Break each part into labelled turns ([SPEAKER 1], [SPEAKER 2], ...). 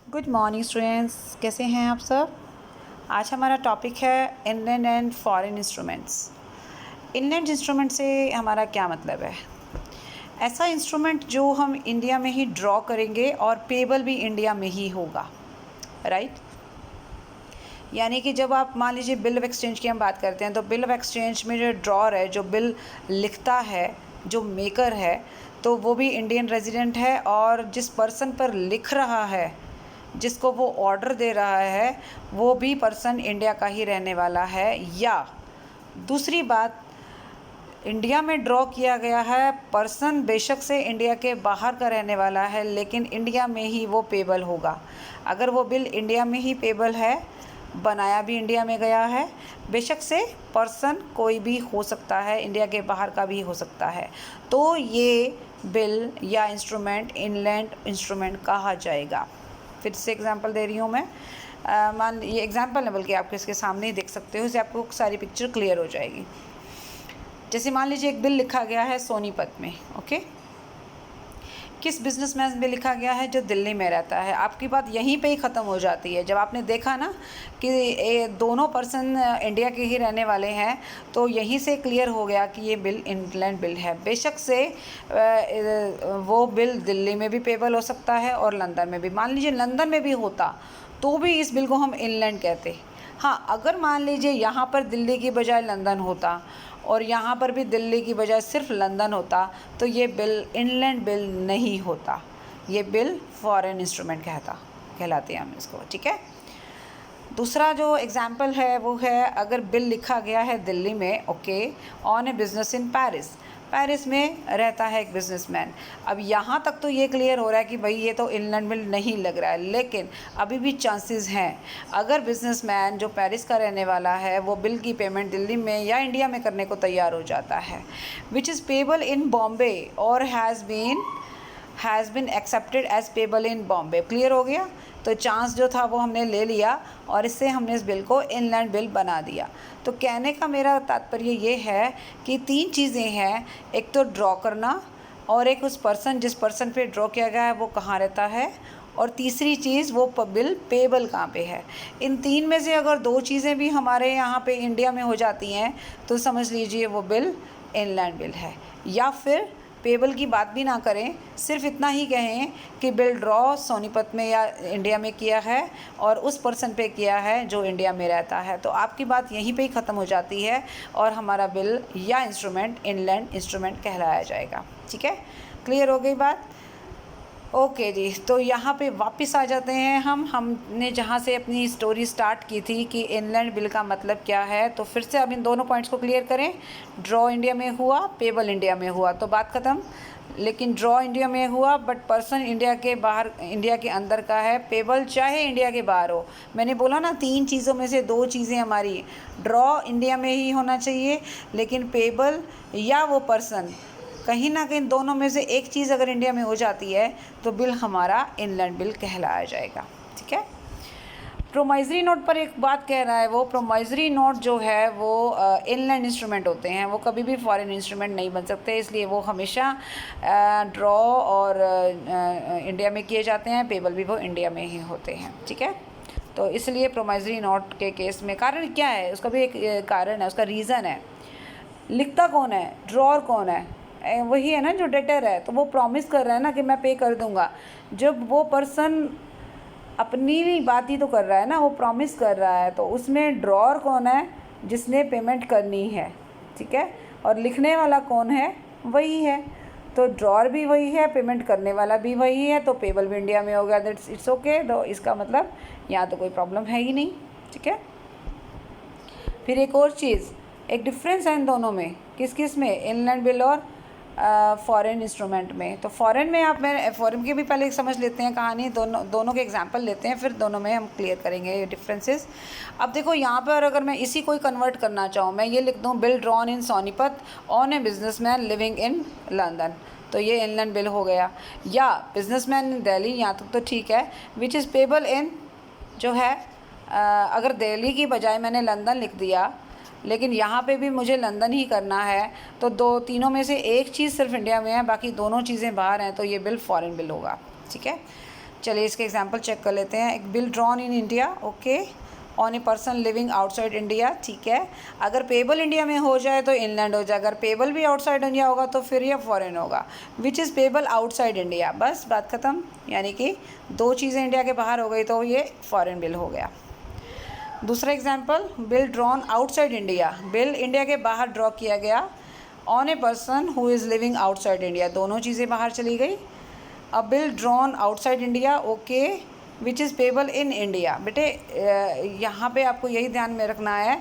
[SPEAKER 1] Good morning students, कैसे हैं आप सब। आज हमारा टॉपिक है inland and foreign instruments. Inland instrument से हमारा क्या मतलब है? ऐसा इंस्ट्रूमेंट जो हम इंडिया में ही ड्रॉ करेंगे और पेबल भी इंडिया में ही होगा, राइट। यानी कि जब आप मान लीजिए बिल ऑफ एक्सचेंज की हम बात करते हैं तो बिल ऑफ एक्सचेंज में जो ड्रॉर है, जो बिल लिखता है, जो मेकर है, तो वो भी इंडियन रेजिडेंट है और जिस पर्सन पर लिख रहा है, जिसको वो ऑर्डर दे रहा है, वो भी पर्सन इंडिया का ही रहने वाला है। या दूसरी बात, इंडिया में ड्रॉ किया गया है, पर्सन बेशक से इंडिया के बाहर का रहने वाला है लेकिन इंडिया में ही वो पेबल होगा। अगर वो बिल इंडिया में ही पेबल है, बनाया भी इंडिया में गया है, बेशक से पर्सन कोई भी हो सकता है, इंडिया के बाहर का भी हो सकता है, तो ये बिल या इंस्ट्रूमेंट इनलैंड इंस्ट्रूमेंट कहा जाएगा। फिर से एग्जांपल दे रही हूँ मैं। मान ये एग्जांपल है, बल्कि आपके इसके सामने ही देख सकते हो, इससे आपको सारी पिक्चर क्लियर हो जाएगी। जैसे मान लीजिए एक बिल लिखा गया है सोनीपत में, ओके। किस बिजनेसमैन में लिखा गया है? जो दिल्ली में रहता है। आपकी बात यहीं पे ही ख़त्म हो जाती है। जब आपने देखा ना कि दोनों पर्सन इंडिया के ही रहने वाले हैं, तो यहीं से क्लियर हो गया कि ये बिल इनलैंड बिल है। बेशक से वो बिल दिल्ली में भी पेबल हो सकता है और लंदन में भी। मान लीजिए लंदन में भी होता तो भी इस बिल को हम इनलैंड कहते। हाँ, अगर मान लीजिए यहाँ पर दिल्ली की बजाय लंदन होता और यहाँ पर भी दिल्ली की बजाय सिर्फ लंदन होता तो ये बिल इनलैंड बिल नहीं होता, ये बिल फॉरेन इंस्ट्रूमेंट कहलाते हैं हम इसको, ठीक है। दूसरा जो एग्जाम्पल है वो है, अगर बिल लिखा गया है दिल्ली में, okay, on a business in Paris में रहता है एक बिजनेसमैन। अब यहाँ तक तो ये क्लियर हो रहा है कि भाई ये तो इनलैंड बिल नहीं लग रहा है, लेकिन अभी भी चांसेस हैं। अगर बिजनेसमैन जो पेरिस का रहने वाला है वो बिल की पेमेंट दिल्ली में या इंडिया में करने को तैयार हो जाता है, which is payable in Bombay और has been accepted as payable in Bombay. Clear हो गया? तो चांस जो था वो हमने ले लिया और इससे हमने इस बिल को इनलैंड बिल बना दिया। तो कहने का मेरा तात्पर्य ये है कि तीन चीज़ें हैं, एक तो ड्रॉ करना, और एक उस पर्सन जिस पर्सन पे ड्रॉ किया गया है वो कहाँ रहता है, और तीसरी चीज़ वो बिल पेबल कहाँ पे है। इन तीन में से अगर दो चीज़ें भी हमारे यहाँ पे इंडिया में हो जाती हैं तो समझ लीजिए वो बिल इनलैंड बिल है। या फिर पेबल की बात भी ना करें, सिर्फ इतना ही कहें कि बिल ड्रॉ सोनीपत में या इंडिया में किया है और उस पर्सन पे किया है जो इंडिया में रहता है, तो आपकी बात यहीं पे ही ख़त्म हो जाती है और हमारा बिल या इंस्ट्रूमेंट इनलैंड इंस्ट्रूमेंट कहलाया जाएगा। ठीक है, क्लियर हो गई बात? ओके जी, तो यहाँ पे वापस आ जाते हैं हमने जहाँ से अपनी स्टोरी स्टार्ट की थी कि इनलैंड बिल का मतलब क्या है। तो फिर से अब इन दोनों पॉइंट्स को क्लियर करें। ड्रॉ इंडिया में हुआ, पेबल इंडिया में हुआ, तो बात ख़त्म। लेकिन ड्रॉ इंडिया में हुआ बट पर्सन इंडिया के बाहर, इंडिया के अंदर का है। पेबल चाहे इंडिया के बाहर हो। मैंने बोला ना, तीन चीज़ों में से दो चीज़ें हमारी, ड्रॉ इंडिया में ही होना चाहिए लेकिन पेबल या वो पर्सन, कहीं ना कहीं दोनों में से एक चीज़ अगर इंडिया में हो जाती है तो बिल हमारा इनलैंड बिल कहलाया जाएगा। ठीक है। प्रोमाइजरी नोट पर एक बात कह रहा है वो, प्रोमाइजरी नोट जो है वो इनलैंड इंस्ट्रूमेंट होते हैं, वो कभी भी फॉरेन इंस्ट्रूमेंट नहीं बन सकते, इसलिए वो हमेशा ड्रॉ और इंडिया में किए जाते हैं, पेबल भी वो इंडिया में ही होते हैं। ठीक है, तो इसलिए प्रोमाइजरी नोट के केस में कारण क्या है, उसका भी एक कारण है, उसका रीज़न है। लिखता कौन है, ड्रॉर कौन है? वही है ना जो डेटर है, तो वो प्रॉमिस कर रहा है ना कि मैं पे कर दूंगा। जब वो पर्सन अपनी बात ही तो कर रहा है ना, वो प्रॉमिस कर रहा है, तो उसमें ड्रॉर कौन है? जिसने पेमेंट करनी है। ठीक है, और लिखने वाला कौन है? वही है। तो ड्रॉर भी वही है, पेमेंट करने वाला भी वही है, तो पेबल भी इंडिया में हो गया, दैट्स इट्स ओके। तो इसका मतलब यहाँ तो कोई प्रॉब्लम है ही नहीं। ठीक है, फिर एक और चीज़, एक डिफरेंस है इन दोनों में। किस किस में? इनलैंड बिल और फॉरेन इंस्ट्रूमेंट में। तो फॉरेन में मैं फॉरेन की भी पहले समझ लेते हैं कहानी, दोनों के एग्जांपल लेते हैं, फिर दोनों में हम क्लियर करेंगे ये डिफरेंसेस। अब देखो यहाँ पर अगर मैं इसी को कन्वर्ट करना चाहूँ, मैं ये लिख दूँ bill drawn in Sonipat on a businessman living in London, तो ये इनलैंड बिल हो गया। या बिजनेसमैन इन दिल्ली, यहाँ तक तो ठीक है, विच इज़ पेबल इन, जो है अगर दिल्ली की बजाय मैंने लंदन लिख दिया लेकिन यहाँ पे भी मुझे लंदन ही करना है, तो तीनों में से एक चीज़ सिर्फ इंडिया में है, बाकी दोनों चीज़ें बाहर हैं, तो ये बिल फॉरेन बिल होगा। ठीक है, चलिए इसके एग्जांपल चेक कर लेते हैं। एक bill drawn in India, okay, on a person living outside India, ठीक है। अगर पेबल इंडिया में हो जाए तो इनलैंड हो जाए, अगर पेबल भी आउटसाइड इंडिया होगा तो फिर ये फॉरेन होगा। विच इज़ पेबल आउटसाइड इंडिया, बस बात ख़त्म। यानी कि दो चीज़ें इंडिया के बाहर हो गई तो ये फॉरेन बिल हो गया। दूसरा example, bill drawn outside India, bill India के बाहर ड्रॉ किया गया on A person who is living outside India, दोनों चीज़ें बाहर चली गई। अ bill drawn outside India, okay, which is payable in India. बेटे यहाँ पे आपको यही ध्यान में रखना है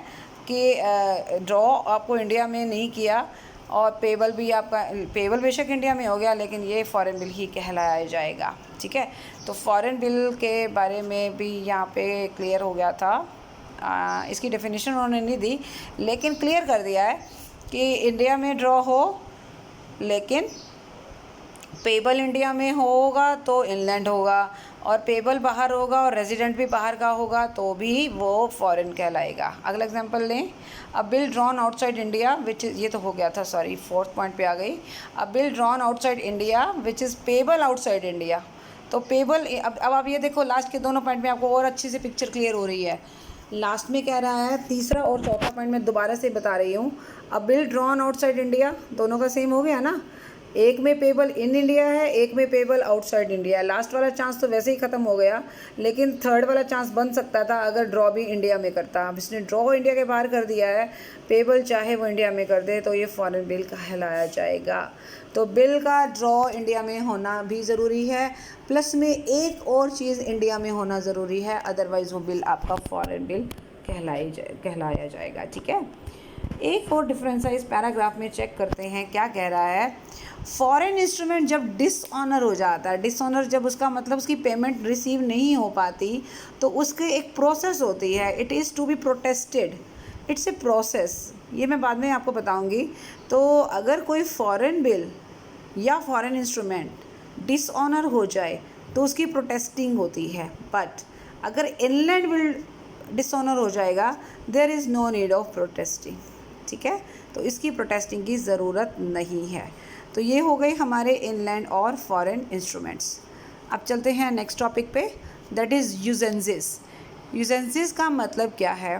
[SPEAKER 1] कि ड्रॉ आपको इंडिया में नहीं किया और पेबल भी आपका, पेबल बेशक इंडिया में हो गया लेकिन ये फॉरेन बिल ही कहलाया जाएगा, ठीक है। तो फॉरेन बिल के बारे में भी यहाँ पे क्लियर हो गया था। इसकी डेफिनेशन उन्होंने नहीं दी लेकिन क्लियर कर दिया है कि इंडिया में ड्रॉ हो लेकिन पेबल इंडिया में होगा तो इनलैंड होगा, और पेबल बाहर होगा और रेजिडेंट भी बाहर का होगा तो भी वो फॉरेन कहलाएगा। अगला एग्जांपल लें, अ bill drawn outside India which, ये तो हो गया था, सॉरी, फोर्थ पॉइंट पे आ गई। अ bill drawn outside India which is payable outside India, तो पेबल, अब आप ये देखो लास्ट के दोनों पॉइंट में आपको और अच्छी से पिक्चर क्लियर हो रही है। लास्ट में कह रहा है, तीसरा और चौथा पॉइंट मैं दोबारा से बता रही हूँ। अ बिल ड्रॉन आउटसाइड इंडिया, दोनों का सेम हो गया ना, एक में पेबल इन इंडिया है, एक में पेबल आउटसाइड इंडिया है। लास्ट वाला चांस तो वैसे ही ख़त्म हो गया लेकिन थर्ड वाला चांस बन सकता था अगर ड्रॉ भी इंडिया में करता। अब इसने ड्रॉ इंडिया के बाहर कर दिया है, पेबल चाहे वो इंडिया में कर दे तो ये फॉरेन बिल कहलाया जाएगा। तो बिल का ड्रॉ इंडिया में होना भी ज़रूरी है, प्लस में एक और चीज़ इंडिया में होना ज़रूरी है, अदरवाइज़ वो बिल आपका फॉरेन बिल कहलाया जाएगा, ठीक है। एक और डिफरेंस है, इस पैराग्राफ में चेक करते हैं क्या कह रहा है। फॉरेन इंस्ट्रूमेंट जब डिसऑनर हो जाता है, डिसऑनर जब उसका मतलब उसकी पेमेंट रिसीव नहीं हो पाती तो उसके एक प्रोसेस होती है, it is to be protested, it's a process, ये मैं बाद में आपको बताऊंगी। तो अगर कोई फॉरेन बिल या फॉरेन इंस्ट्रूमेंट डिसऑनर हो जाए तो उसकी प्रोटेस्टिंग होती है, बट अगर इनलैंड बिल डिसऑनर हो जाएगा there is no need of protesting, ठीक है। तो इसकी प्रोटेस्टिंग की ज़रूरत नहीं है। तो ये हो गई हमारे इनलैंड और फॉरेन इंस्ट्रूमेंट्स। अब चलते हैं नेक्स्ट टॉपिक पे, दैट इज़ यूजेंसिस। यूजेंसिस का मतलब क्या है?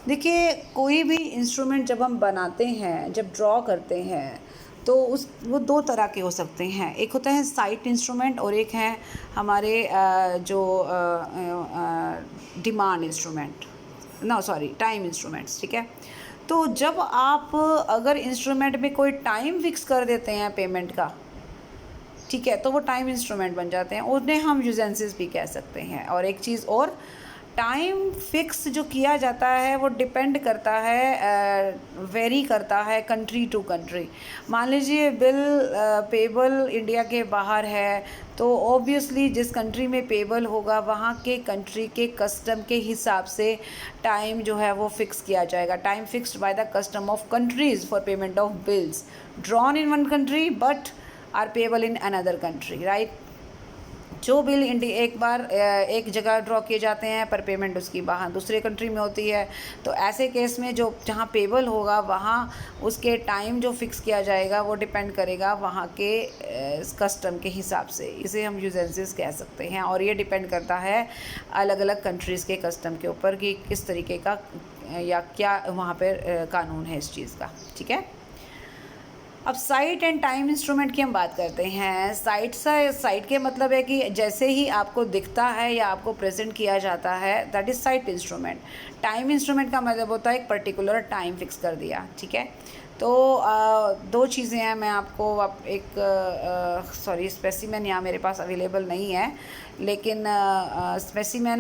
[SPEAKER 1] देखिए, कोई भी इंस्ट्रूमेंट जब हम बनाते हैं, जब ड्रॉ करते हैं तो वो दो तरह के हो सकते हैं। एक होता है साइट इंस्ट्रूमेंट और एक है हमारे जो डिमांड इंस्ट्रूमेंट, टाइम इंस्ट्रूमेंट्स, ठीक है। तो जब आप अगर इंस्ट्रूमेंट में कोई टाइम फिक्स कर देते हैं पेमेंट का, ठीक है, तो वो टाइम इंस्ट्रूमेंट बन जाते हैं, उन्हें हम यूजेंसिस भी कह सकते हैं। और एक चीज़ और, टाइम फिक्स जो किया जाता है वो डिपेंड करता है, वेरी करता है कंट्री टू कंट्री। मान लीजिए बिल पेबल इंडिया के बाहर है तो ऑब्वियसली जिस कंट्री में पेबल होगा वहाँ के कंट्री के कस्टम के हिसाब से टाइम जो है वो फिक्स किया जाएगा। Time fixed by the custom of countries for payment of bills drawn in one country but are payable in another country, right. जो बिल एक बार एक जगह ड्रॉ किए जाते हैं पर पेमेंट उसकी बाहर दूसरे कंट्री में होती है, तो ऐसे केस में जो जहाँ पेबल होगा वहाँ उसके टाइम जो फिक्स किया जाएगा वो डिपेंड करेगा वहाँ के कस्टम के हिसाब से। इसे हम यूजेंसिस कह सकते हैं और ये डिपेंड करता है अलग अलग कंट्रीज़ के कस्टम के ऊपर कि किस तरीके का या क्या वहाँ पर कानून है इस चीज़ का, ठीक है। अब साइट एंड टाइम इंस्ट्रूमेंट की हम बात करते हैं। साइट के मतलब है कि जैसे ही आपको दिखता है या आपको प्रेजेंट किया जाता है, that is site instrument. Time instrument का मतलब होता है एक पर्टिकुलर टाइम फिक्स कर दिया, ठीक है। तो दो चीज़ें हैं, मैं आपको स्पेसिमेन यहाँ मेरे पास अवेलेबल नहीं है, लेकिन स्पेसिमेन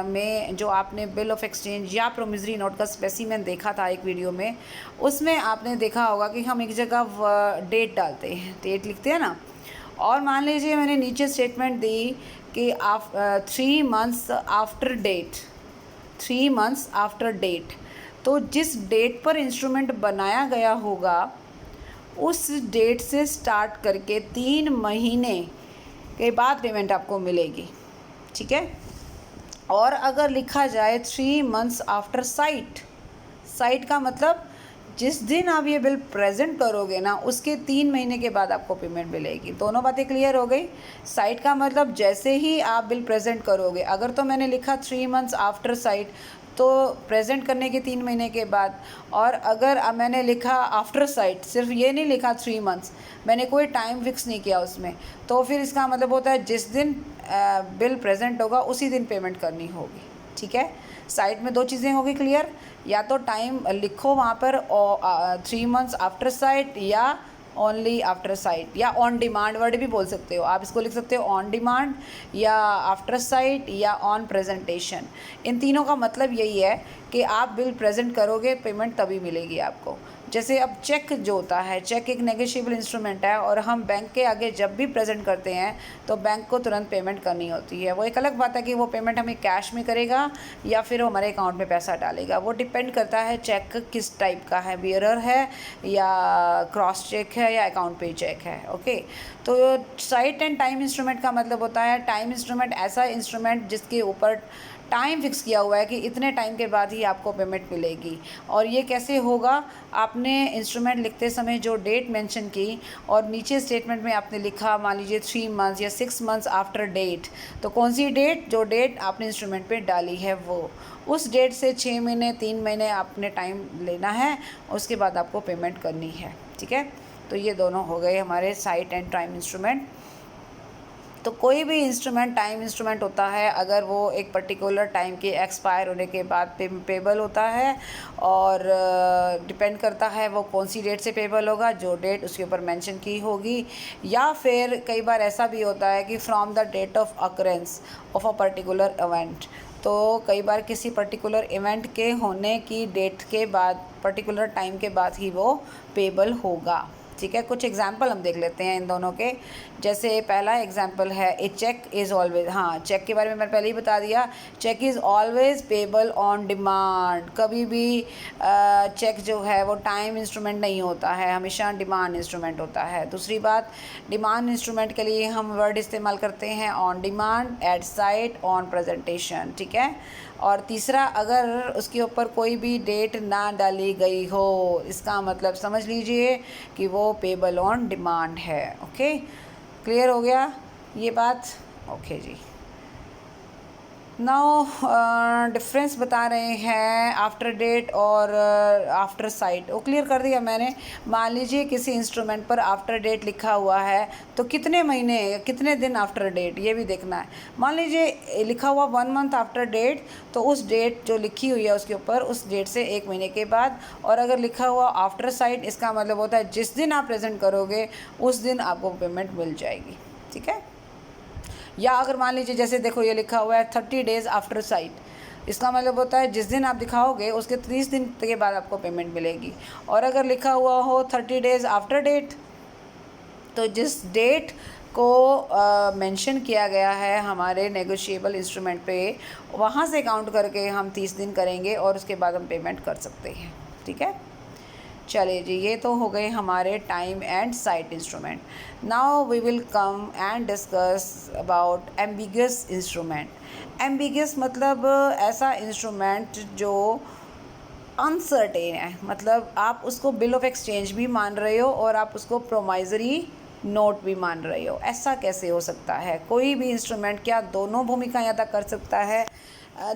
[SPEAKER 1] में जो आपने बिल ऑफ एक्सचेंज या प्रोमिसरी नोट का स्पेसिमेन देखा था एक वीडियो में, उसमें आपने देखा होगा कि हम एक जगह डेट डालते हैं, डेट लिखते हैं ना, और मान लीजिए मैंने नीचे स्टेटमेंट दी कि 3 months after date, 3 months after date, तो जिस डेट पर इंस्ट्रूमेंट बनाया गया होगा उस डेट से स्टार्ट करके 3 महीने के बाद पेमेंट आपको मिलेगी, ठीक है। और अगर लिखा जाए 3 months आफ्टर साइट, साइट का मतलब जिस दिन आप ये बिल प्रेजेंट करोगे ना उसके 3 महीने के बाद आपको पेमेंट मिलेगी। दोनों बातें क्लियर हो गई। साइट का मतलब जैसे ही आप बिल प्रेजेंट करोगे, अगर तो मैंने लिखा 3 मंथ्स आफ्टर साइट तो प्रेजेंट करने के 3 महीने के बाद, और अगर मैंने लिखा आफ्टर साइट, सिर्फ ये नहीं लिखा 3 मंथ्स, मैंने कोई टाइम फिक्स नहीं किया उसमें, तो फिर इसका मतलब होता है जिस दिन बिल प्रेजेंट होगा उसी दिन पेमेंट करनी होगी। ठीक है, साइट में 2 चीज़ें होगी क्लियर, या तो टाइम लिखो वहाँ पर 3 मंथ्स आफ्टर साइट या ओनली आफ्टर साइट, या ऑन डिमांड वर्ड भी बोल सकते हो आप। इसको लिख सकते हो ऑन डिमांड या आफ्टर साइट या ऑन प्रेजेंटेशन। इन तीनों का मतलब यही है कि आप बिल प्रेजेंट करोगे, पेमेंट तभी मिलेगी आपको। जैसे अब चेक जो होता है, चेक एक नेगोशिएबल इंस्ट्रूमेंट है, और हम बैंक के आगे जब भी प्रेजेंट करते हैं तो बैंक को तुरंत पेमेंट करनी होती है। वो एक अलग बात है कि वो पेमेंट हमें कैश में करेगा या फिर वो हमारे अकाउंट में पैसा डालेगा, वो डिपेंड करता है चेक किस टाइप का है, बियरर है या क्रॉस चेक है या अकाउंट पे चेक है। ओके, तो साइट एंड टाइम इंस्ट्रूमेंट का मतलब होता है, टाइम इंस्ट्रूमेंट ऐसा इंस्ट्रूमेंट जिसके ऊपर टाइम फिक्स किया हुआ है कि इतने टाइम के बाद ही आपको पेमेंट मिलेगी। और ये कैसे होगा, आपने इंस्ट्रूमेंट लिखते समय जो डेट मेंशन की और नीचे स्टेटमेंट में आपने लिखा मान लीजिए 3 मंथ्स या 6 मंथ्स आफ्टर डेट, तो कौन सी डेट, जो डेट आपने इंस्ट्रूमेंट पे डाली है वो, उस डेट से 6 महीने 3 महीने आपने टाइम लेना है, उसके बाद आपको पेमेंट करनी है। ठीक है, तो ये दोनों हो गए हमारे साइट एंड टाइम इंस्ट्रूमेंट। तो कोई भी इंस्ट्रूमेंट टाइम इंस्ट्रूमेंट होता है अगर वो एक पर्टिकुलर टाइम के एक्सपायर होने के बाद पेबल होता है, और डिपेंड करता है वो कौन सी डेट से पेबल होगा, जो डेट उसके ऊपर मेंशन की होगी, या फिर कई बार ऐसा भी होता है कि from the date of occurrence of a particular event. तो कई बार किसी पर्टिकुलर इवेंट के होने की डेट के बाद, पर्टिकुलर टाइम के बाद ही वो पेबल होगा। ठीक है, कुछ एग्जाम्पल हम देख लेते हैं इन दोनों के। जैसे पहला एग्जाम्पल है ए चेक इज़ ऑलवेज, हाँ चेक के बारे में मैंने पहले ही बता दिया, cheque is always payable on demand. कभी भी चेक जो है वो टाइम इंस्ट्रूमेंट नहीं होता है, हमेशा डिमांड इंस्ट्रूमेंट होता है। दूसरी बात, डिमांड इंस्ट्रूमेंट के लिए हम वर्ड इस्तेमाल करते हैं on demand, at sight, on presentation. ठीक है, और तीसरा, अगर उसके ऊपर कोई भी डेट ना डाली गई हो, इसका मतलब समझ लीजिए कि वो पेबल ऑन डिमांड है। ओके, क्लियर हो गया ये बात? ओके जी। नाउ डिफरेंस बता रहे हैं आफ्टर डेट और आफ्टर साइट, वो क्लियर कर दिया मैंने। मान लीजिए किसी इंस्ट्रूमेंट पर आफ्टर डेट लिखा हुआ है, तो कितने महीने कितने दिन आफ्टर डेट ये भी देखना है। मान लीजिए लिखा हुआ 1 मंथ आफ्टर डेट, तो उस डेट जो लिखी हुई है उसके ऊपर उस डेट से 1 महीने के बाद। और अगर लिखा हुआ आफ्टर साइट, इसका मतलब होता है जिस दिन आप प्रेजेंट करोगे उस दिन आपको पेमेंट मिल जाएगी। ठीक है, या अगर मान लीजिए जैसे देखो ये लिखा हुआ है 30 डेज़ आफ्टर साइट, इसका मतलब होता है जिस दिन आप दिखाओगे उसके 30 दिन के बाद आपको पेमेंट मिलेगी। और अगर लिखा हुआ हो 30 डेज़ आफ्टर डेट, तो जिस डेट को मेंशन किया गया है हमारे नेगोशिएबल इंस्ट्रूमेंट पे, वहाँ से काउंट करके हम 30 दिन करेंगे और उसके बाद हम पेमेंट कर सकते हैं। ठीक है, चलिए जी, ये तो हो गए हमारे time and sight instrument. Now we will come and discuss about ambiguous instrument. Ambiguous मतलब ऐसा इंस्ट्रूमेंट जो अनसर्टेन है, मतलब आप उसको बिल ऑफ एक्सचेंज भी मान रहे हो और आप उसको प्रोमाइजरी नोट भी मान रहे हो। ऐसा कैसे हो सकता है? कोई भी इंस्ट्रूमेंट क्या दोनों भूमिकाएं अदा कर सकता है?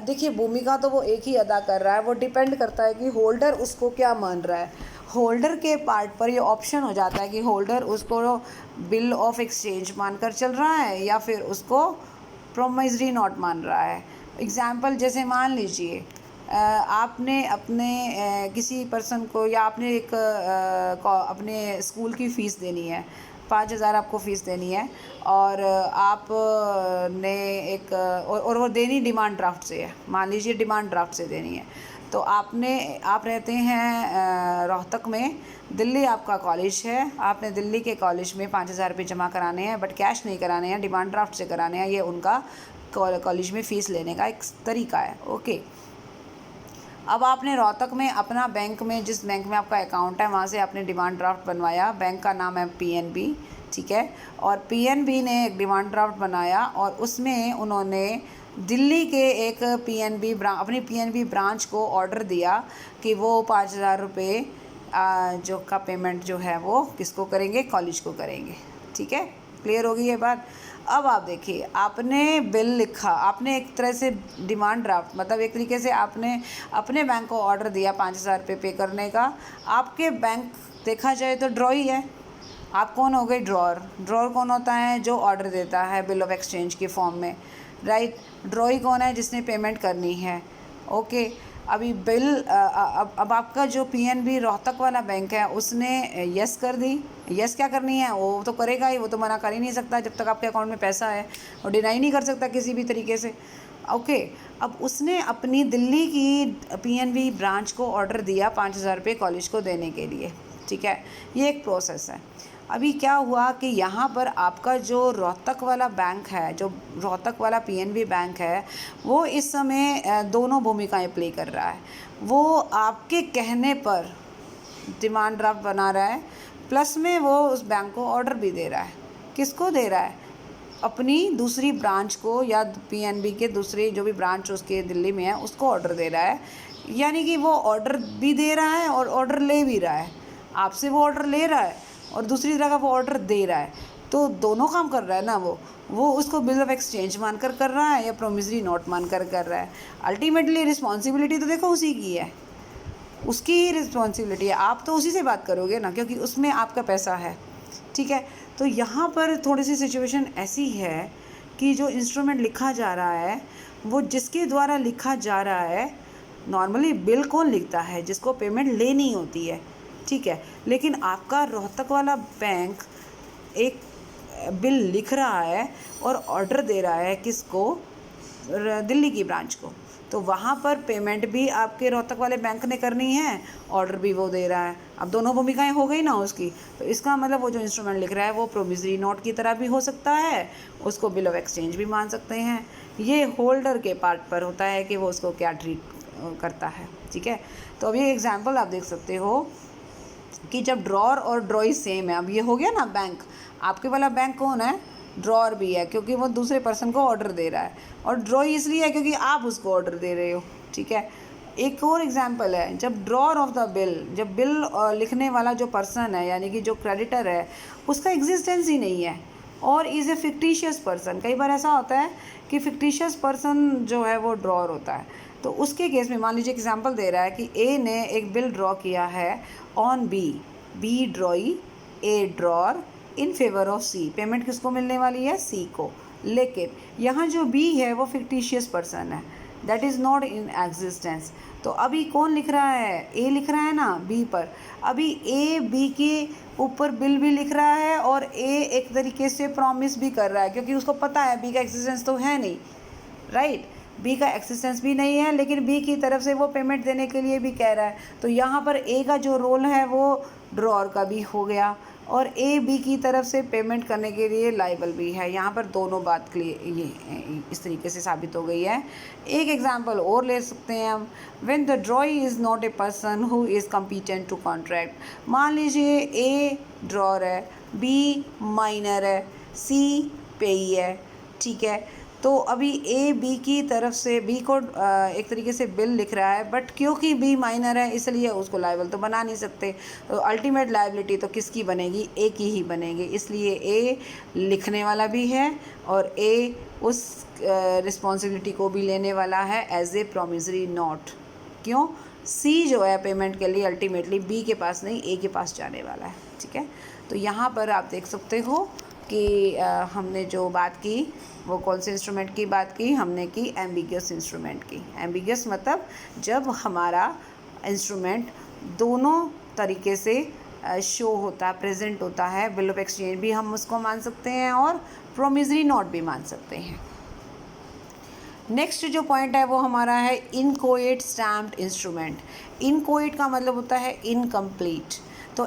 [SPEAKER 1] देखिए, भूमिका तो वो एक ही अदा कर रहा है, वो डिपेंड करता है कि होल्डर उसको क्या मान रहा है। होल्डर के पार्ट पर ये ऑप्शन हो जाता है कि होल्डर उसको बिल ऑफ एक्सचेंज मानकर चल रहा है या फिर उसको प्रोमाइजरी नोट मान रहा है। एग्जाम्पल जैसे मान लीजिए आपने अपने किसी पर्सन को, या आपने एक अपने स्कूल की फ़ीस देनी है, 5,000 आपको फ़ीस देनी है, और आप ने एक और वो देनी डिमांड ड्राफ्ट से है, मान लीजिए डिमांड ड्राफ्ट से देनी है। तो आप रहते हैं रोहतक में, दिल्ली आपका कॉलेज है, आपने दिल्ली के कॉलेज में 5,000 रुपये जमा कराने हैं, बट कैश नहीं कराने हैं, डिमांड ड्राफ्ट से कराने हैं। ये उनका कॉलेज में फ़ीस लेने का एक तरीका है। ओके, अब आपने रोहतक में अपना बैंक में, जिस बैंक में आपका अकाउंट है, वहाँ से आपने डिमांड ड्राफ्ट बनवाया, बैंक का नाम है PNB। ठीक है, और PNB ने एक डिमांड ड्राफ्ट बनाया और उसमें उन्होंने दिल्ली के एक अपनी PNB ब्रांच को ऑर्डर दिया कि वो 5,000 रुपये जो का पेमेंट जो है वो किसको करेंगे, कॉलेज को करेंगे। ठीक है, क्लियर होगी ये बात। अब आप देखिए, आपने बिल लिखा, आपने एक तरह से डिमांड ड्राफ्ट, मतलब एक तरीके से आपने अपने बैंक को ऑर्डर दिया 5,000 रुपये पे करने का। आपके बैंक देखा जाए तो ड्रॉ ही है। आप कौन हो गए, ड्रॉर। ड्रॉर कौन होता है, जो ऑर्डर देता है बिल ऑफ एक्सचेंज के फॉर्म में, राइट। ड्रॉ ही कौन है, जिसने पेमेंट करनी है। ओके, अभी बिल अब आपका जो पीएनबी रोहतक वाला बैंक है उसने यस कर दी। यस क्या करनी है, वो तो करेगा ही, वो तो मना कर ही नहीं सकता जब तक आपके अकाउंट में पैसा है, और डिनाई नहीं कर सकता किसी भी तरीके से। ओके, अब उसने अपनी दिल्ली की पीएनबी ब्रांच को ऑर्डर दिया 5,000 रुपये कॉलेज को देने के लिए। ठीक है, ये एक प्रोसेस है। अभी क्या हुआ कि यहाँ पर आपका जो रोहतक वाला बैंक है, जो रोहतक वाला पीएनबी बैंक है, वो इस समय दोनों भूमिकाएं प्ले कर रहा है। वो आपके कहने पर डिमांड ड्राफ्ट बना रहा है, प्लस में वो उस बैंक को ऑर्डर भी दे रहा है। किसको दे रहा है, अपनी दूसरी ब्रांच को, या पीएनबी के दूसरी जो भी ब्रांच उसके दिल्ली में है उसको ऑर्डर दे रहा है। यानी कि वो ऑर्डर भी दे रहा है और ऑर्डर ले भी रहा है। आपसे वो ऑर्डर ले रहा है और दूसरी तरह का वो ऑर्डर दे रहा है, तो दोनों काम कर रहा है ना। वो उसको बिल ऑफ एक्सचेंज मानकर कर रहा है या प्रोमिसरी नोट मानकर कर रहा है। अल्टीमेटली रिस्पॉन्सिबिलिटी तो देखो उसी की है, उसकी ही रिस्पॉन्सिबिलिटी है। आप तो उसी से बात करोगे ना, क्योंकि उसमें आपका पैसा है। ठीक है, तो यहाँ पर थोड़ी सी सिचुएशन ऐसी है कि जो इंस्ट्रूमेंट लिखा जा रहा है, वो जिसके द्वारा लिखा जा रहा है, नॉर्मली बिल कौन लिखता है, जिसको पेमेंट लेनी होती है। ठीक है, लेकिन आपका रोहतक वाला बैंक एक बिल लिख रहा है और ऑर्डर दे रहा है किसको, दिल्ली की ब्रांच को। तो वहाँ पर पेमेंट भी आपके रोहतक वाले बैंक ने करनी है, ऑर्डर भी वो दे रहा है। अब दोनों भूमिकाएं हो गई ना उसकी। तो इसका मतलब वो जो इंस्ट्रूमेंट लिख रहा है वो प्रोमिसरी नोट की तरह भी हो सकता है, उसको बिल ऑफ एक्सचेंज भी मान सकते हैं। ये होल्डर के पार्ट पर होता है कि वो उसको क्या ट्रीट करता है। ठीक है, तो अभी एग्जाम्पल आप देख सकते हो कि जब ड्रॉर और ड्रॉई सेम है। अब ये हो गया ना बैंक, आपके वाला बैंक कौन है, ड्रॉर भी है, क्योंकि वो दूसरे पर्सन को ऑर्डर दे रहा है, और ड्रॉई इसलिए है क्योंकि आप उसको ऑर्डर दे रहे हो। ठीक है, एक और एग्जांपल है, जब ड्रॉर ऑफ द बिल, जब बिल लिखने वाला जो पर्सन है, यानी कि जो क्रेडिटर है, उसका एग्जिस्टेंस ही नहीं है और इज़ ए फिक्टिशियस पर्सन। कई बार ऐसा होता है कि फिक्टिशियस पर्सन जो है वो ड्रॉर होता है। तो उसके केस में मान लीजिए एग्जांपल दे रहा है कि ए ने एक बिल ड्रॉ किया है on B drawee A drawer in favour of C. Payment किसको मिलने वाली है, सी को। लेकिन यहाँ जो बी है वो फिक्टिशियस पर्सन है, that is not in existence. तो अभी कौन लिख रहा है, ए लिख रहा है ना बी पर। अभी ए बी के ऊपर बिल भी लिख रहा है और ए एक तरीके से प्रॉमिस भी कर रहा है, क्योंकि उसको पता है बी का एग्जिस्टेंस तो है नहीं, राइट। बी का एक्सिस्टेंस भी नहीं है, लेकिन बी की तरफ से वो पेमेंट देने के लिए भी कह रहा है। तो यहाँ पर ए का जो रोल है वो ड्रॉर का भी हो गया, और ए बी की तरफ से पेमेंट करने के लिए लाइबल भी है। यहाँ पर दोनों बात क्लियर ये इस तरीके से साबित हो गई है। एक एग्जांपल और ले सकते हैं हम, when the drawee is not a person who is competent to contract. मान लीजिए ए ड्रॉर है, बी माइनर है, सी पेई है। ठीक है, तो अभी ए बी की तरफ से बी को एक तरीके से बिल लिख रहा है, बट क्योंकि बी माइनर है इसलिए उसको लायबल तो बना नहीं सकते। तो अल्टीमेट लायबिलिटी तो किसकी बनेगी, ए की ही बनेगी। इसलिए ए लिखने वाला भी है और ए उस रिस्पॉन्सिबिलिटी को भी लेने वाला है एज ए प्रोमिसरी नोट। क्यों, सी जो है पेमेंट के लिए अल्टीमेटली बी के पास नहीं ए के पास जाने वाला है। ठीक है, तो यहाँ पर आप देख सकते हो कि हमने जो बात की वो कौन से इंस्ट्रूमेंट की बात की, हमने की एम्बिगियस इंस्ट्रूमेंट की। एम्बिगियस मतलब जब हमारा इंस्ट्रूमेंट दोनों तरीके से शो होता है, प्रेजेंट होता है। बिल ऑफ एक्सचेंज भी हम उसको मान सकते हैं और प्रोमिसरी नोट भी मान सकते हैं। नेक्स्ट जो पॉइंट है वो हमारा है इनकोएट स्टैम्प्ड इंस्ट्रूमेंट। इनकोएट का मतलब होता है इनकम्प्लीट। तो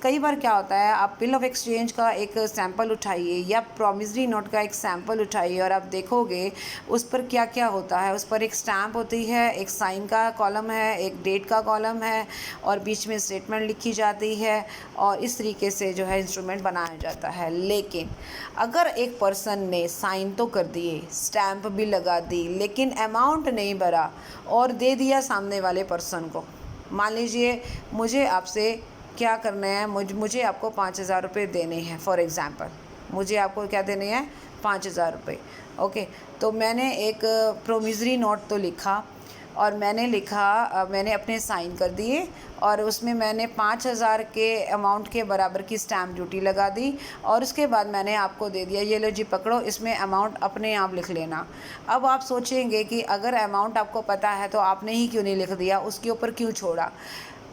[SPEAKER 1] कई बार क्या होता है, आप बिल ऑफ एक्सचेंज का एक सैंपल उठाइए या प्रॉमिसरी नोट का एक सैंपल उठाइए और आप देखोगे उस पर क्या क्या होता है। उस पर एक स्टैम्प होती है, एक साइन का कॉलम है, एक डेट का कॉलम है और बीच में स्टेटमेंट लिखी जाती है, और इस तरीके से जो है इंस्ट्रूमेंट बनाया जाता है। लेकिन अगर एक पर्सन ने साइन तो कर दिए, स्टैम्प भी लगा दी, लेकिन अमाउंट नहीं भरा और दे दिया सामने वाले पर्सन को। मान लीजिए मुझे आपसे क्या करना है, मुझे आपको 5,000 रुपये देने हैं। फॉर एग्ज़ाम्पल मुझे आपको क्या देने हैं, 5,000 रुपये। ओके, तो मैंने एक प्रोमिसरी नोट तो लिखा और मैंने अपने साइन कर दिए और उसमें मैंने 5,000 के अमाउंट के बराबर की स्टैम्प ड्यूटी लगा दी और उसके बाद मैंने आपको दे दिया, ये लो जी पकड़ो, इसमें अमाउंट अपने आप लिख लेना। अब आप सोचेंगे कि अगर अमाउंट आपको पता है तो आपने ही क्यों नहीं लिख दिया, उसके ऊपर क्यों छोड़ा।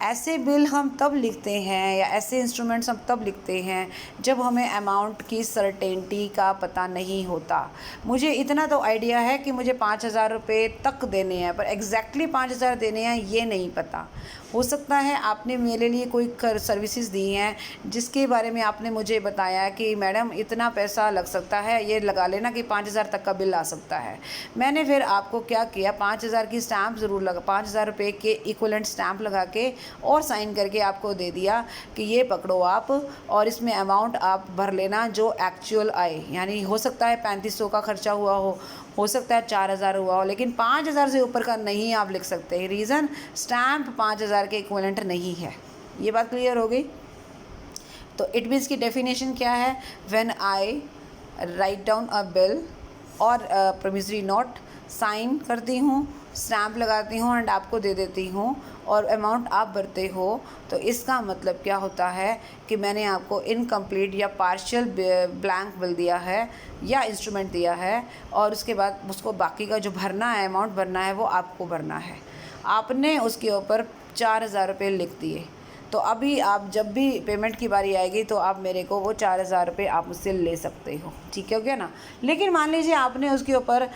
[SPEAKER 1] ऐसे बिल हम तब लिखते हैं या ऐसे इंस्ट्रूमेंट्स हम तब लिखते हैं जब हमें अमाउंट की सर्टेनिटी का पता नहीं होता। मुझे इतना तो आइडिया है कि मुझे 5,000 रुपये तक देने हैं, पर एग्जैक्टली 5,000 देने हैं ये नहीं पता। हो सकता है आपने मेरे लिए कोई सर्विसेज दी हैं जिसके बारे में आपने मुझे बताया कि मैडम इतना पैसा लग सकता है, ये लगा लेना कि 5,000 तक का बिल आ सकता है। मैंने फिर आपको क्या किया, 5,000 की स्टैम्प ज़रूर लगा, 5,000 रुपये के इक्वलेंट स्टैम्प लगा के और साइन करके आपको दे दिया कि ये पकड़ो आप, और इसमें अमाउंट आप भर लेना जो एक्चुअल आए। यानी हो सकता है 3,500 का खर्चा हुआ हो सकता है 4,000 हुआ हो, लेकिन 5,000 से ऊपर का नहीं आप लिख सकते। रीज़न, स्टैम्प 5,000 के इक्विवेलेंट नहीं है। ये बात क्लियर हो गई। तो इट मीन्स की डेफिनेशन क्या है, when I write down a bill और प्रोमिसरी नोट, साइन करती हूँ, स्टैम्प लगाती हूँ एंड आपको दे देती हूँ और अमाउंट आप भरते हो, तो इसका मतलब क्या होता है कि मैंने आपको इनकम्प्लीट या पार्शियल ब्लैंक बिल दिया है या इंस्ट्रूमेंट दिया है और उसके बाद उसको बाकी का जो भरना है, अमाउंट भरना है, वो आपको भरना है। आपने उसके ऊपर 4,000 रुपये लिख दिए, तो अभी आप जब भी पेमेंट की बारी आएगी तो आप मेरे को वो 4,000 रुपये आप मुझसे ले सकते हो, ठीक है, हो गया ना। लेकिन मान लीजिए आपने उसके ऊपर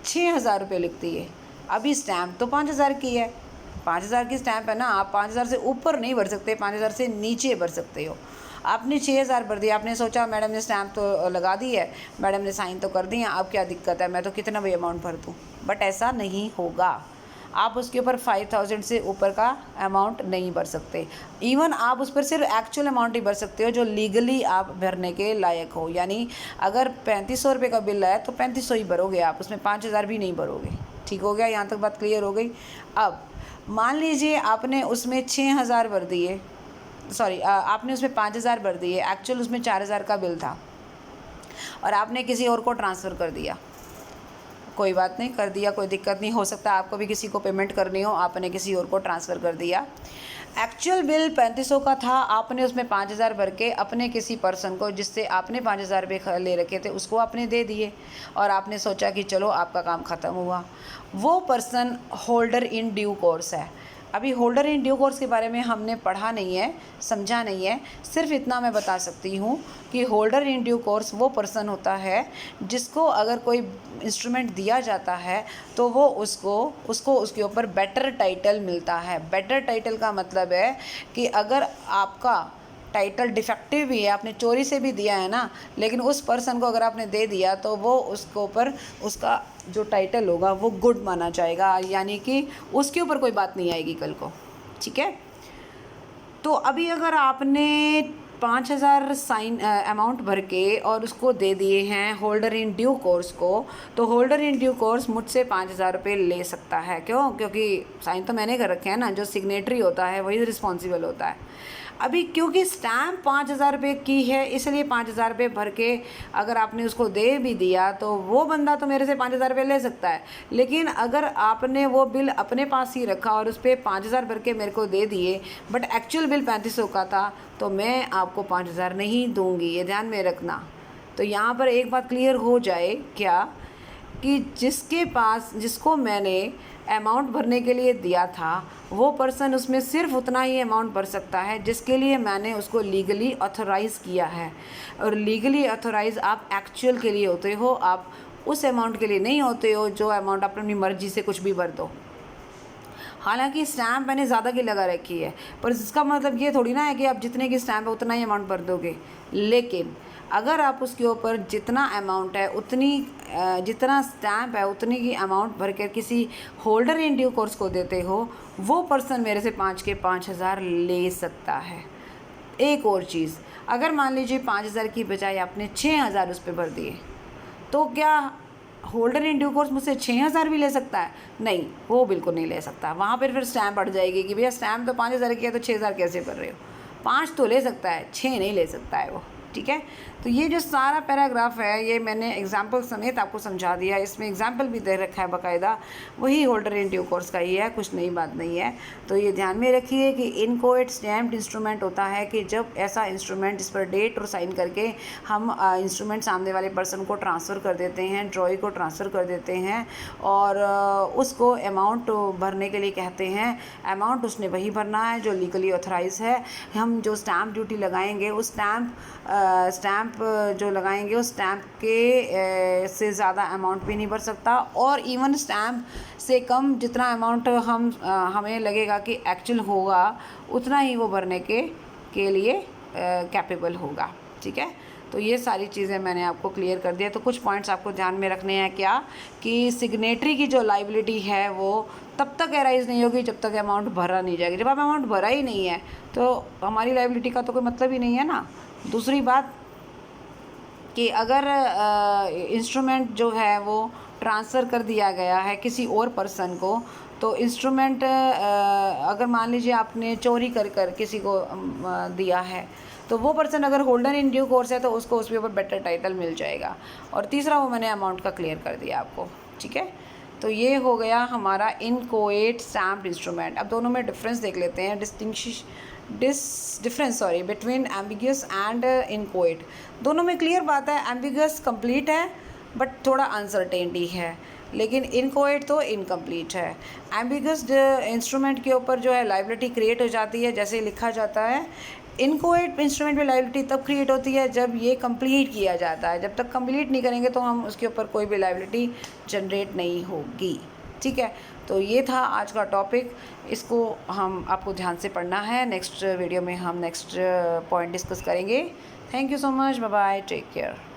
[SPEAKER 1] 6,000 रुपये लिख दिए, अभी स्टैम्प तो 5,000 की है, 5,000 की स्टैम्प है ना, आप 5,000 से ऊपर नहीं भर सकते, 5,000 से नीचे भर सकते हो। आपने 6,000 भर दिया, आपने सोचा मैडम ने स्टैम्प तो लगा दी है, मैडम ने साइन तो कर दी है, अब क्या दिक्कत है, मैं तो कितना भी अमाउंट भर दूँ। बट ऐसा नहीं होगा, आप उसके ऊपर 5,000 से ऊपर का अमाउंट नहीं भर सकते। इवन आप उस पर सिर्फ एक्चुअल अमाउंट ही भर सकते हो जो लीगली आप भरने के लायक हो। यानी अगर 3,500 रुपये का बिल है तो 3,500 ही भरोगे आप, उसमें 5,000 भी नहीं भरोगे। ठीक हो गया, यहाँ तक बात क्लियर हो गई। अब मान लीजिए आपने उसमें 6,000 भर दिए, आपने उसमें 5,000 भर दिए, एक्चुअल उसमें 4,000 का बिल था और आपने किसी और को ट्रांसफ़र कर दिया। कोई बात नहीं, कर दिया, कोई दिक्कत नहीं, हो सकता है आपको भी किसी को पेमेंट करनी हो, आपने किसी और को ट्रांसफ़र कर दिया। एक्चुअल बिल 3,500 का था, आपने उसमें 5,000 भर के अपने किसी पर्सन को जिससे आपने 5,000 रुपये ले रखे थे उसको आपने दे दिए और आपने सोचा कि चलो आपका काम ख़त्म हुआ। वो person holder in due course है। अभी होल्डर इन ड्यू कोर्स के बारे में हमने पढ़ा नहीं है, समझा नहीं है, सिर्फ इतना मैं बता सकती हूँ कि होल्डर इन ड्यू कोर्स वो पर्सन होता है जिसको अगर कोई इंस्ट्रूमेंट दिया जाता है तो वो उसको उसके ऊपर बेटर टाइटल मिलता है। बेटर टाइटल का मतलब है कि अगर आपका टाइटल डिफेक्टिव भी है, आपने चोरी से भी दिया है ना, लेकिन उस पर्सन को अगर आपने दे दिया तो वो उसके ऊपर उसका जो टाइटल होगा वो गुड माना जाएगा, यानी कि उसके ऊपर कोई बात नहीं आएगी कल को। ठीक है, तो अभी अगर आपने 5,000 साइन अमाउंट भर के और उसको दे दिए हैं होल्डर इन ड्यू कोर्स को, तो होल्डर इन ड्यू कोर्स मुझसे 5,000 रुपये ले सकता है। क्यों? क्योंकि साइन तो मैंने कर रखे हैं ना, जो सिग्नेटरी होता है वही रिस्पॉन्सिबल होता है। अभी क्योंकि स्टैम्प 5,000 रुपये की है इसलिए 5,000 रुपये भर के अगर आपने उसको दे भी दिया तो वो बंदा तो मेरे से 5,000 रुपये ले सकता है। लेकिन अगर आपने वो बिल अपने पास ही रखा और उस पर 5,000 भर के मेरे को दे दिए बट एक्चुअल बिल 3,500 का था, तो मैं आपको 5,000 नहीं दूंगी, ये ध्यान में रखना। तो यहाँ पर एक बात क्लियर हो जाए क्या, कि जिसको मैंने अमाउंट भरने के लिए दिया था वो पर्सन उसमें सिर्फ उतना ही अमाउंट भर सकता है जिसके लिए मैंने उसको लीगली ऑथोराइज़ किया है। और लीगली ऑथोराइज़ आप एक्चुअल के लिए होते हो, आप उस अमाउंट के लिए नहीं होते हो जो अमाउंट आप अपनी मर्ज़ी से कुछ भी भर दो। हालांकि स्टैम्प मैंने ज़्यादा की लगा रखी है, पर इसका मतलब ये थोड़ी ना है कि आप जितने की स्टैम्प है उतना ही अमाउंट भर दोगे। लेकिन अगर आप उसके ऊपर जितना अमाउंट है जितना स्टैम्प है उतनी की अमाउंट भर कर किसी होल्डर इन ड्यू कोर्स को देते हो, वो पर्सन मेरे से 5,000 ले सकता है। एक और चीज़, अगर मान लीजिए 5,000 की बजाय आपने 6,000 उस पर भर दिए, तो क्या होल्डर इन ड्यू कोर्स मुझसे 6,000 भी ले सकता है? नहीं, वो बिल्कुल नहीं ले सकता। वहाँ पर फिर स्टैम्प अड़ जाएगी कि भैया स्टैम्प तो 5,000 की है तो 6,000 कैसे भर रहे हो। 5 तो ले सकता है, 6 नहीं ले सकता है वो, ठीक है। तो ये जो सारा पैराग्राफ है ये मैंने एग्जाम्पल समेत आपको समझा दिया, इसमें एग्जाम्पल भी दे रखा है बाकायदा, वही होल्डर इन ड्यू कोर्स का ही है, कुछ नई बात नहीं है। तो ये ध्यान में रखिए कि इनकोएट स्टैम्प्ड इंस्ट्रूमेंट होता है कि जब ऐसा इंस्ट्रूमेंट जिस पर डेट और साइन करके हम इंस्ट्रूमेंट सामने वाले पर्सन को ट्रांसफ़र कर देते हैं, ड्रॉई को ट्रांसफ़र कर देते हैं और उसको अमाउंट भरने के लिए कहते हैं। अमाउंट उसने वही भरना है जो लीगली ऑथराइज है। हम जो स्टैम्प ड्यूटी लगाएंगे उस स्टैम्प जो लगाएंगे उस स्टैम्प के से ज़्यादा अमाउंट भी नहीं भर सकता, और इवन स्टैम्प से कम जितना अमाउंट हमें लगेगा कि एक्चुअल होगा उतना ही वो भरने के लिए कैपेबल होगा, ठीक है। तो ये सारी चीज़ें मैंने आपको क्लियर कर दिया। तो कुछ पॉइंट्स आपको ध्यान में रखने हैं क्या, कि सिग्नेटरी की जो लाइबिलिटी है वो तब तक एराइज नहीं होगी जब तक अमाउंट भरा नहीं जाएगा। जब आप अमाउंट भरा ही नहीं है तो हमारी लाइबिलिटी का तो कोई मतलब ही नहीं है ना। दूसरी बात कि अगर इंस्ट्रूमेंट जो है वो ट्रांसफ़र कर दिया गया है किसी और पर्सन को, तो इंस्ट्रूमेंट अगर मान लीजिए आपने चोरी कर किसी को दिया है, तो वो पर्सन अगर होल्डर इन ड्यू कोर्स है तो उसको उसके ऊपर बेटर टाइटल मिल जाएगा। और तीसरा वो मैंने अमाउंट का क्लियर कर दिया आपको, ठीक है। तो ये हो गया हमारा इनकोएट स्टैम्प्ड इंस्ट्रूमेंट। अब दोनों में डिफरेंस देख लेते हैं, difference between ambiguous and inchoate. दोनों में क्लियर बात है, एम्बिगियस कंप्लीट है बट थोड़ा अनसर्टेनिटी है, लेकिन इनकोएट तो इनकम्प्लीट है। एम्बिगियस इंस्ट्रूमेंट के ऊपर जो है लाइबिलिटी क्रिएट हो जाती है जैसे लिखा जाता है। इनकोएट इंस्ट्रूमेंट में लाइबिलिटी तब क्रिएट होती है जब ये कंप्लीट किया जाता है। जब तक कंप्लीट नहीं करेंगे तो हम उसके ऊपर कोई भी लाइबिलिटी जनरेट नहीं होगी, ठीक है। तो ये था आज का टॉपिक, इसको हम आपको ध्यान से पढ़ना है। नेक्स्ट वीडियो में हम नेक्स्ट पॉइंट डिस्कस करेंगे। Thank you so much, bye bye, take care.